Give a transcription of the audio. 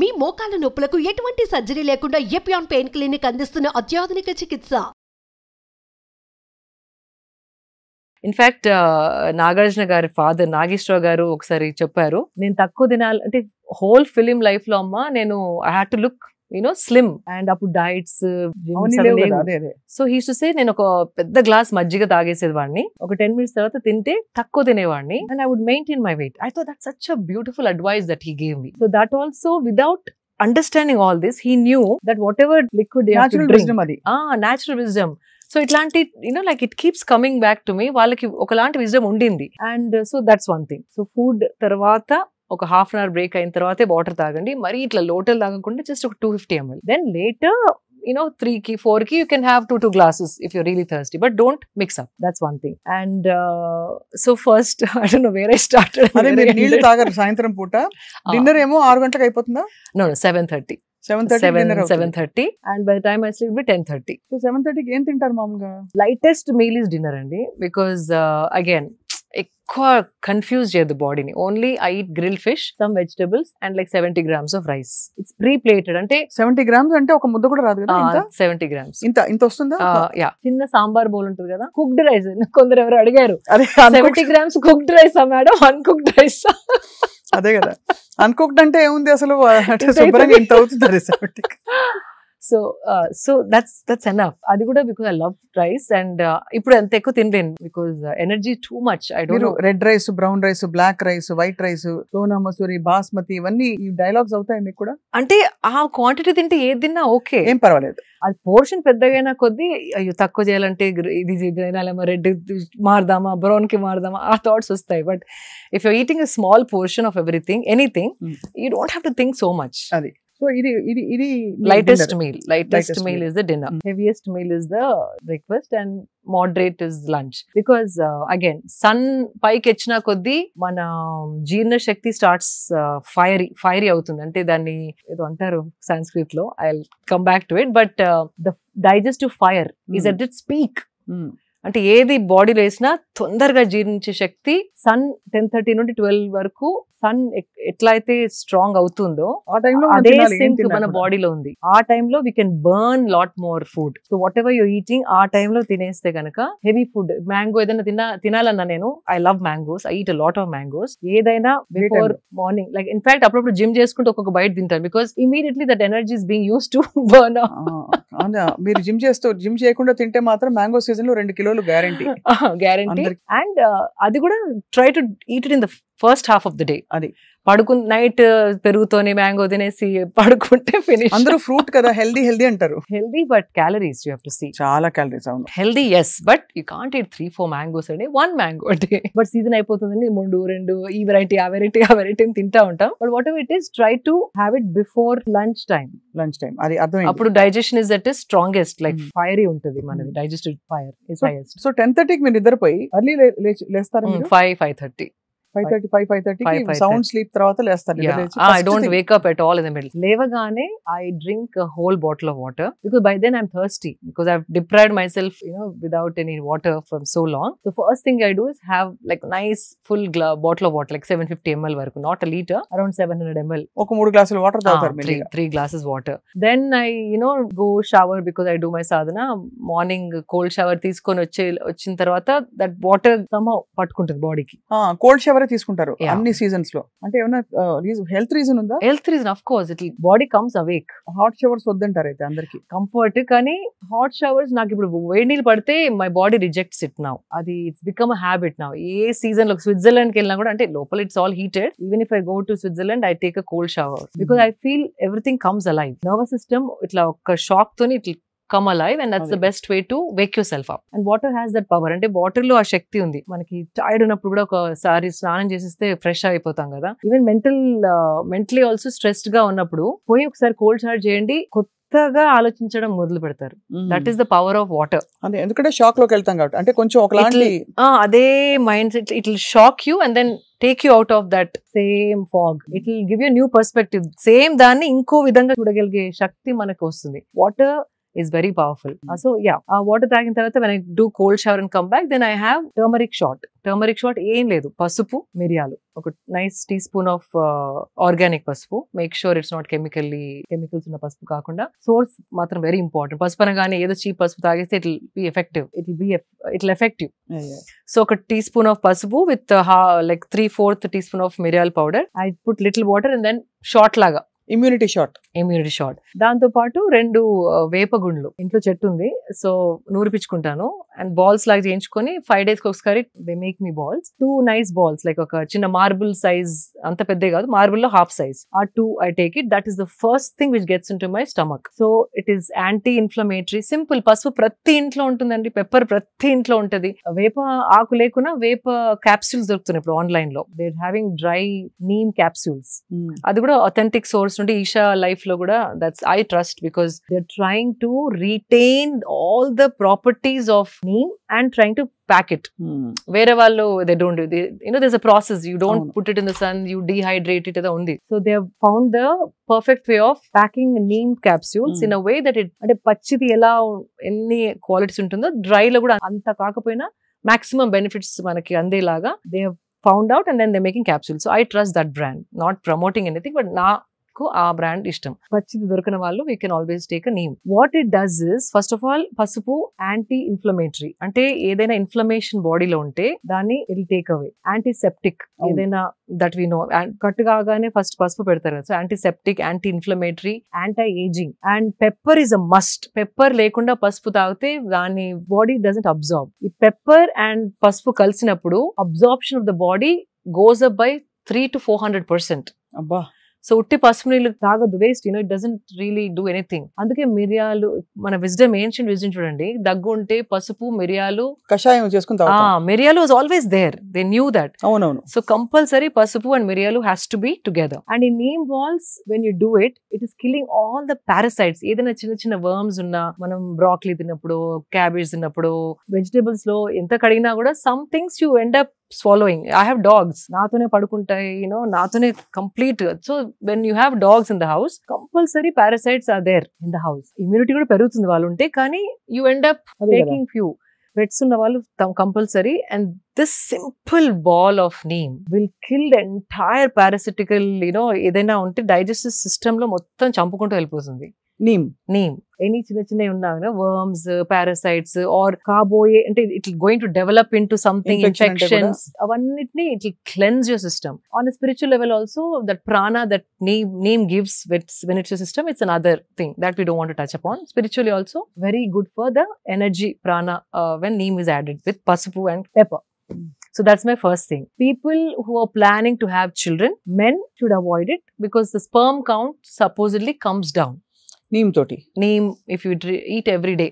మీ మోకాల నొప్పులకు ఎటువంటి సర్జరీ లేకుండా ఎపియాన్ పెయిన్ క్లినిక్ అందిస్తున్న అత్యాధునిక చికిత్స. ఇన్ఫాక్ట్ నాగార్జున గారి ఫాదర్ నాగేశ్వరరావు గారు ఒకసారి చెప్పారు, నేను తక్కువ తినాలి అంటే హోల్ ఫిలిం లైఫ్ లో అమ్మ నేను I had to look slim and అప్పుడు diets. So he to say నేను ఒక పెద్ద గ్లాస్ మజ్జిగ తాగేసేది వాడిని, ఒక 10 minutes తర్వాత తింటే తక్కువ తినేవాడిని and I would maintain my weight. I thought that's such a beautiful advice that he gave me. So that also without understanding all this, he knew that whatever liquid they have to drink, natural wisdom. So itlanti like it keeps coming back to me, వాళ్ళకి ఒకలాంటి wisdom ఉండింది. And so that's one thing. So food తర్వాత ఒక half an hour break అయిన తర్వాతే water తాగండి, మరి ఇట్లా లోటల్ తాగకుండా just ఒక 250 ml. Then later 3 ki 4 ki you can have 2 glasses if you're really thirsty, but don't mix up. That's one thing. And so first I don't know where I started. అదే మీరు నీళ్లు తాగరు సాయంత్రం పూట, డిన్నర్ ఏమో 6 గంటలకు అయిపోతుందా? No 7:30 and by the time I sleep be 10:30. So 7:30 కి ఏం తింటారు మామూలుగా? Lightest meal is dinner అండి, because again ఎక్కువ కన్ఫ్యూజ్ చేయదు బాడీని. Only I eat grilled fish, some vegetables and like 70 grams of rice. It's pre plated. అంటే 70 grams అంటే ఒక ముద్ద కూడా రాదు కదా? 70 grams ఇంత వస్తుందా? యా, చిన్న సాంబార్ బౌల్ ఉంటుంది కదా, కుక్డ్ రైస్. కొందరు ఎవరు అడిగారు 70 grams cooked rice madam, uncooked rice. అదే కదా, అన్కుక్డ్ అంటే ఏముంది అసలు, శుభ్రంగా ఇంత అవుతుంది. So that's enough. Adi kuda because I love rice and ippudu anta ekku tinlenu because energy too much. I don't know. Red rice, brown rice, black rice, white rice, sona masuri, basmati ivanni dialogues avutayi meeku kuda. Ante aa quantity tinte ఏ తిన్నా okay, ఏం పర్వాలేదు. అది portion పెద్దగైనా కొద్దీ అయ్యో తక్కువ చేయాలంటే ఇది తినాలేమో, red మారదామా, brown కి మారదామా, ఆ థాట్స్ వస్తాయి. But if you eating a small portion of everything, anything, you don't have to think so much. అది so ఇది lightest meal is the dinner, heaviest meal is the breakfast and moderate is lunch. Because again sun పైకి వచ్చినా కొద్దీ మన జీర్ణ శక్తి starts fiery అవుతుంది. అంటే దాన్ని ఏదో అంటారు సంస్కృత్ లో, I'll come back to it, but the digestive fire is at its peak. అంటే ఏది బాడీలో వేసినా తొందరగా జీర్ణించే శక్తి సన్ 10:30 నుండి 12 వరకు సన్ ఎట్లా అయితే స్ట్రాంగ్ అవుతుందో అదే సింక్ మన బాడీలో ఉంది. ఆ టైంలో we can burn lot more food. So what ever you're eating ఆ టైంలో తినేస్తే కనుక హెవీ ఫుడ్, మ్యాంగో ఏదైనా తినాలన్నా, నేను I love mangoes, I eat a lot of mangoes. ఏదైనా బిఫోర్ మార్నింగ్, లైక్ ఇన్ఫాక్ట్ అప్పుడప్పుడు జిమ్ చేసుకుంటే ఒక్కొక్క బయట తింటాను, because immediately that energy is being use to burn. మీరు జిమ్ చేయకుండా తింటే మాత్రం మ్యాంగో సీజన్ లో 2 కిలోలు గ్యారంటీ. అండ్ అది కూడా try to eat it in the first half of the day. అది నైట్ పెరుగుతోనే మ్యాంగో తినేసి పడుకుంటే ఫినిష్. అందరూ ఫ్రూట్ కదా, హెల్దీ అంటారు. Healthy but calories you have to see. చాలా క్యాలరీస్. అవును, healthy yes, but you can't eat 3-4 mangoes అండి, 1 మ్యాంగో అంటే. బట్ సీజన్ అయిపోతుందండి, 3-2 ఈ వెరైటీ ఆ వెరైటీ అని తింటా ఉంటాం. But what ever it is, try to have it before lunch time. అది అర్థం. అప్పుడు digestion is at strongest, like fiery ఉంటుంది మనది, digestive fire is highest. So 10:30కి మీరు నిద్రపోయి ఎర్లీ లేస్తారా? 5:30 సౌండ్ స్లీప్ తర్వాత లేస్తారు. I don't wake up at all in the middle. లేవగానే I drink a whole bottle of water, because by then I'm thirsty, because I've deprived myself without any water from so long. The first thing I do is have like nice full bottle of water, like 750 ml వరకు, not a liter, around 700 ml. ఒక 3 గ్లాసులు water తాగుతారు. 3 glasses water. Then I go shower, because I do my sadhana. Morning cold shower తీసుకొని వచ్చిన తర్వాత that water somehow పట్టుకుంటుంది బాడీకి. Cold shower తీసుకుంటారు అన్ని సీజన్స్ లో. అంటే ఏమైనా హెల్త్ రీజన్ ఉందా? Health reason, of course, it body comes awake. Hot showers వద్దంటారు అయితే అందరికి. కంఫర్ట్, కానీ హాట్ షవర్స్ నాకు ఇప్పుడు వేడి నీళ్ళు పడితే my body rejects it now. అది it's become a habit now. ఏ సీజన్ లో స్విట్జర్లాండ్ కి వెళ్ళినా కూడా, అంటే లోపల it's all heated, even if I go to Switzerland I take a cold shower, because I feel everything comes alive. Nervous system ఇట్లా ఒక షాక్ తోని ఇట్లా come alive, and that's the best way to wake yourself up. And water has that power. అంటే water లో ఆ శక్తి ఉంది. మనకి tired ఉన్నప్పుడు కూడా ఒకసారి స్నానం చేసేస్తే ఫ్రెష్ అయిపోతాం కదా. ఈవెన్ మెంటలీ ఆల్సో స్ట్రెస్డ్ గా ఉన్నప్పుడు పోయి ఒకసారి కోల్డ్ షవర్ చేయండి, కొత్తగా ఆలోచించడం మొదలు పెడతారు. That is the power of water. అదే, ఎందుకంటే షాక్ లోకి వెళ్తాం కాబట్టి, అంటే కొంచెం ఒకలాంటి అదే mindset, it will shock you and then take you out of that same fog. It will give you a new perspective. Same దాన్ని ఇంకో విధంగా చూడగలిగే శక్తి మనకు వస్తుంది. Water is very powerful. So yeah, water తాగిన తర్వాత when I do cold shower and come back, then I have turmeric shot. Turmeric shot ఏం లేదు, పసుపు, మిరియాలు, ఒక nice teaspoon of organic పసుపు. Make sure it's not chemicals ఉన్న పసుపు కాకుండా. సోర్స్ మాత్రం వెరీ ఇంపార్టెంట్. పసుపు అనగానే ఏదో చీప్ పసుపు తాగేస్తే it will affect you. So ఒక టీ స్పూన్ ఆఫ్ పసుపు with like 3/4 teaspoon of మిరియాల powder. I put little water and then shot లాగా ఇమ్యూనిటీ షాట్. దాంతో పాటు 2 వేపగుండ్లు, ఇంట్లో చెట్టు ఉంది, సో నూరిపించుకుంటాను అండ్ బాల్స్ లాగా చేయించుకొని 5 days ఒకసారి they make me balls. 2 nice balls, like ఒక చిన్న మార్బుల్ సైజ్, అంత పెద్ద కాదు, మార్బుల్ లో హాఫ్ సైజ్. ఆ 2 I take it. That is the first thing which gets in to my stomach. So it is anti inflammatory, simple. పసుపు ప్రతి ఇంట్లో ఉంటుందండి, పెప్పర్ ప్రతి ఇంట్లో ఉంటది. వేప ఆకు లేకున్నా వేప క్యాప్సూల్స్ దొరుకుతున్నాయి ఇప్పుడు ఆన్లైన్ లో. They having dry neem capsules. అది కూడా అథెంటిక్ సోర్స్ నుండి. ఈషా లైఫ్ లో కూడా that's I trust, because they are trying to retain all the properties of neem and trying to pack it. వేరే వాళ్ళు they don't do, there's a process. You don't put it in the sun, you dehydrate it only. So they have found the perfect way of packing neem capsules in a way that it, అంటే పచ్చిది ఎలా ఎన్ని qualities ఉంటుందో dry లో కూడా అంత కాకపోయినా maximum benefits మనకి అందేలాగా they have found out, and then they're making capsules. So I trust that brand. Not promoting anything, but ఆ బ్రాండ్ ఇష్టం. పచ్చిది దొరకని వాళ్ళు we can always take a neem. What it does is, first of all పసుపు anti inflammatory, అంటే ఏదైనా inflammation బాడీలో ఉంటే దాన్ని ఇట్ టేక్ అవే. యాంటీసెప్టిక్, ఏదైనా దట్ వి నో, కట్ కాగానే ఫస్ట్ పసుపు పెడతారు కదా. So antiseptic, anti inflammatory, anti ageing. And pepper is a must. Pepper లేకుండా పసుపు తాగితే దాని బాడీ డజంట్ అబ్జార్బ్. ఈ పెప్పర్ అండ్ పసుపు కలిసినప్పుడు absorption of the body goes up by 300 to 400%. అబ్బా. సో ఉట్టి పసుపు నీళ్ళు తాగదు, waste. It doesn't really do anything. అందుకే మిరియాలు, మన విజ్డమ్, ఏన్షియంట్ విజ్డమ్ చూడండి, దగ్గు ఉంటే పసుపు, మిరియాలు, కషాయం చేసుకుని మిరియాలు was always there. They knew that. అవునవును. సో కంపల్సరీ పసుపు అండ్ మిరియాలు has to be together. And ఈ neem balls when you do it, it is killing all the parasites. ఏదైనా చిన్న చిన్న వర్మ్స్ ఉన్నా, మనం బ్రాక్లీ తిన్నప్పుడు, క్యాబేజ్ తిన్నప్పుడు, వెజిటేబుల్స్ లో ఎంత కడిగినా కూడా some things you end up swallowing. I have dogs. నాతోనే పడుకుంటాయి, నాతోనే complete. So when you have dogs in the house, compulsory parasites are there in the house. Immunity కూడా పెరుగుతుంది వాళ్ళు ఉంటే, కానీ you end up taking few. Pets ఉన్న వాళ్ళు compulsory, and this simple ball of neem will kill the entire parasitical, ఏదైనా ఉంటే digestive system లో మొత్తం చంపుకుంటూ వెళ్ళిపోతుంది. నీమ్ ఎనీ చిన్న చిన్న ఉన్నా వర్మ్స్, పారాసైట్స్ ఆర్ కాబోయే, అంటే it going to develop in to something, infections, అవన్నిటిని it cleanse your system. On a spiritual level also, that prana that neem gives when it's your system, it's another thing that we don't want to touch upon. Spiritually also very good for the energy prana when neem is added with pasupu and pepper. So that's my first thing. People who are planning to have children, men should avoid it because the sperm count supposedly comes down. Neem toti. Neem, if you eat every day.